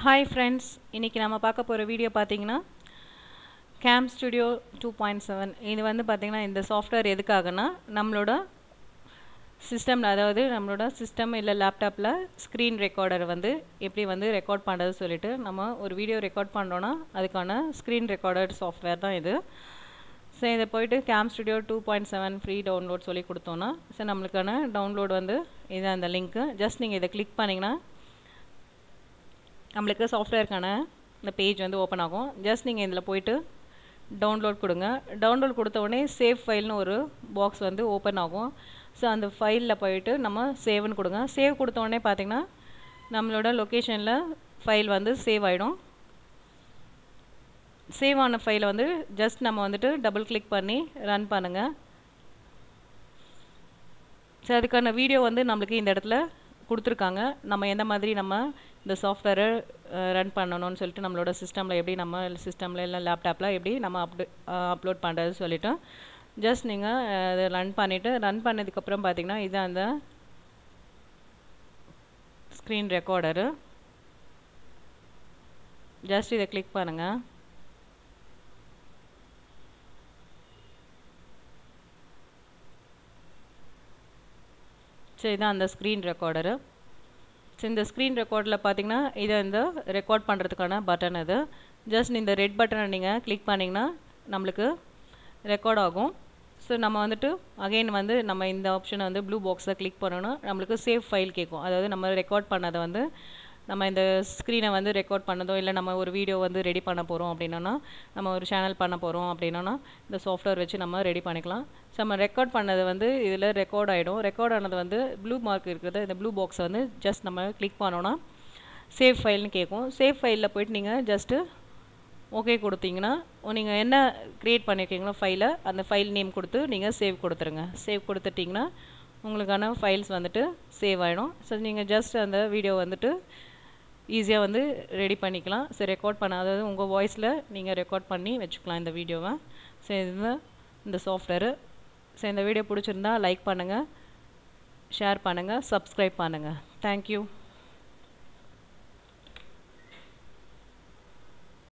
Hi friends, இன்னைக்கு நாம பார்க்க போற வீடியோ பாத்தீங்கன்னா Cam Studio 2.7 இது வந்து பாத்தீங்கன்னா இந்த சாஃப்ட்வேர் எதுக்காகனா நம்மளோட சிஸ்டம்ல அதாவது நம்மளோட சிஸ்டம் இல்ல லேப்டாப்ல ஸ்கிரீன் ரெக்கார்டர் வந்து எப்படி வந்து ரெக்கார்ட் பண்றது சொல்லிட்டு நம்ம ஒரு வீடியோ ரெக்கார்ட் பண்றோம்னா அதுக்கான ஸ்கிரீன் ரெக்கார்டர் சாஃப்ட்வேர் தான் இது. சோ இத போய்ட்டு Cam Studio 2.7 ஃப்ரீ டவுன்லோட் சொல்லி கொடுத்தோம்னா சோ நமக்கான டவுன்லோட் வந்து இதான் அந்த லிங்க். ஜஸ்ட் நீங்க இத கிளிக் பண்ணீங்கனா நம்மளுக்கு சாஃப்ட்வேர்க்கான இந்த பேஜ் வந்து ஓபன் ஆகும். ஜஸ்ட் நீங்க இதல போய்ட்டு டவுன்லோட் கொடுங்க. டவுன்லோட் கொடுத்த உடனே சேவ் ஃபைல்னு ஒரு பாக்ஸ் வந்து ஓபன் ஆகும். சோ அந்த ஃபைல்ல போய்ட்டு நம்ம சேவ்னு கொடுங்க. சேவ் கொடுத்த உடனே பாத்தீங்கன்னா நம்மளோட லொகேஷன்ல ஃபைல் வந்து சேவ் ஆயிடும். சேவ் ஆன ஃபைல வந்து ஜஸ்ட் நம்ம வந்துட்டு டபுள் கிளிக் பண்ணி ரன் பண்ணுங்க. சோ அதுக்கான வீடியோ வந்து நமக்கு இந்த இடத்துல கொடுத்திருக்காங்க. நம்ம எந்த மாதிரி நம்ம இந்த சாஃப்ட்வேரை ரன் பண்ணனும்னு சொல்லிட்டு நம்மளோட சிஸ்டம்ல எப்படி நம்ம சிஸ்டம்ல இல்ல லேப்டாப்ல எப்படி நம்ம அப்லோட் பண்றது சொல்லிட்டு ஜஸ்ட் நீங்க அத ரன் பண்ணிட்டு ரன் பண்ணதுக்கு அப்புறம் பாத்தீங்கன்னா இது அந்த ஸ்கிரீன் ரெக்கார்டர். ஜஸ்ட் இத கிளிக் பண்ணுங்க. சோ இதான் அந்த ஸ்கிரீன் ரெக்கார்டர். சோ இந்த ஸ்கிரீன் ரெக்கார்டர்ல பாத்தீங்கன்னா இது இந்த ரெக்கார்ட் பண்றதுக்கான பட்டன் இது. ஜஸ்ட் இந்த ரெட் பட்டனை நீங்க கிளிக் பண்ணீங்கனா நமக்கு ரெக்கார்ட் ஆகும். சோ நம்ம வந்துட்டு அகைன் வந்து நம்ம இந்த ஆப்ஷனை வந்து ப்ளூ பாக்ஸ்ல கிளிக் பண்ணனும். நமக்கு சேவ் ஃபைல் கேக்கும். அதாவது நம்ம ரெக்கார்ட் பண்ணத வந்து நம்ம இந்த ஸ்கிரீனை வந்து ரெக்கார்ட் பண்ணதோ இல்ல நம்ம ஒரு வீடியோ வந்து ரெடி பண்ண போறோம் அப்படினா நம்ம ஒரு சேனல் பண்ண போறோம் அப்படினா இந்த சாஃப்ட்வேர் வச்சு நம்ம ரெடி பண்ணிக்கலாம். சோ நம்ம ரெக்கார்ட் பண்ணது வந்து இதுல ரெக்கார்ட் ஆயிடும். ரெக்கார்ட் ஆனது வந்து ப்ளூ மார்க் இருக்குது. இந்த ப்ளூ பாக்ஸ் வந்து ஜஸ்ட் நம்ம கிளிக் பண்ணோம்னா சேவ் ஃபைல்னு கேக்கும். சேவ் ஃபைல்ல போய்ட்டு நீங்க ஜஸ்ட் ஓகே கொடுத்தீங்கனா நீங்க என்ன கிரியேட் பண்ணிருக்கீங்களோ ஃபைல அந்த ஃபைல் நேம் கொடுத்து நீங்க சேவ் கொடுத்துருங்க. சேவ் கொடுத்துட்டீங்கனா உங்களுக்கான ஃபைல்ஸ் வந்துட்டு சேவ் ஆயிடும். சோ நீங்க ஜஸ்ட் அந்த வீடியோ வந்துட்டு ஈஸியா வந்து ரெடி பண்ணிக்கலாம். சோ ரெக்கார்ட் பண்ண அதாவது உங்க வாய்ஸ்ல நீங்க ரெக்கார்ட் பண்ணி வெச்சுக்கலாம் இந்த வீடியோவை. சோ இதுதான் இந்த சாஃப்ட்வேர். சோ இந்த வீடியோ பிடிச்சிருந்தா லைக் பண்ணுங்க, ஷேர் பண்ணுங்க, சப்ஸ்கிரைப் பண்ணுங்க. Thank you.